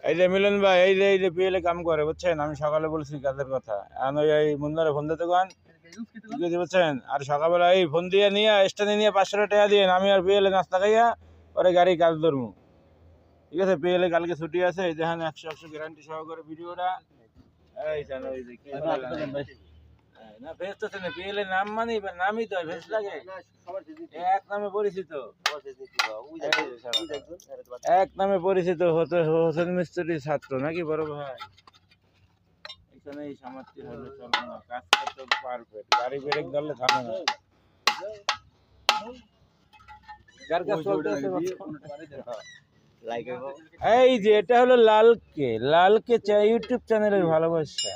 এই যে মিলন ভাই, এই যে বিএলে কাম করে বুঝছেন, আমি সকালে বলছি কাজের কথা। এখন এই মুন্দারে ফোন দিতে গান বুঝছেন, আর সকালবেলা এই ফোন দিয়ে নিয়ে স্ট্যান্ডে নিয়ে 500 টাকা দিয়ে আমি আর বিএলে নাস্তা খাইয়া পরে গাড়ি কাজ ধরবো। ঠিক আছে, বিএলে কালকে ছুটি আছে। এই দেখেন 100 গ্যারান্টি সহকারে ভিডিওটা। এই জানো এই যে কি না ভেস্ট আছে না, বিএলে নাম মানে নামই তো ভেস্ট লাগে, এক নামে পরিচিত, এক নামে পরিচিত হতে হোসেন মিস্ত্রির ছাত্র নাকি বড় ভাই। এখানে এই সামর্থ্য হলে চলো না, কাজ করতে পারফেক্ট, গাড়ি ব্রেক ধরলে থামে না। যার কাজ চলতেছে এই যে এটা হলো লালকে ইউটিউব চ্যানেলের ভালোবাসা।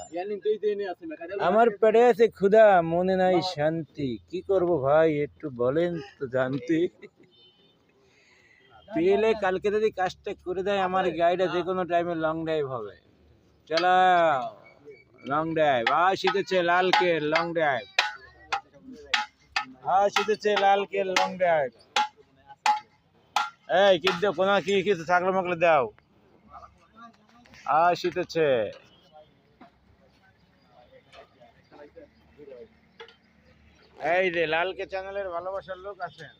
আমার পেটে আছে ক্ষুধা, মনে নাই শান্তি, কি করব ভাই একটু বলেন তো জানতি। পেলে কালকে যদি কাজটা করে দেয় আমার গাড়িটা যে কোনো টাইমে লং ড্রাইভ হবে। চলো লং ড্রাইভ, শিখেছে লালকে লং ড্রাইভ, শিখেছে লালকে লং ড্রাইভ। এই কিন্তু কোনা কি কিছু থাকলে মাকলে দাও, শিখেছে। এই যে লালকে চ্যানেলের ভালোবাসার লোক আছেন।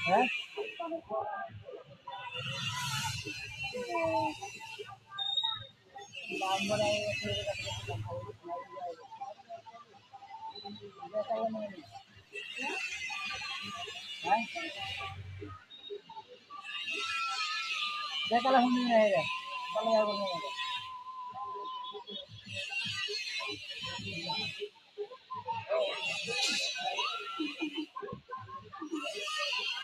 হ্যাঁ দেখালে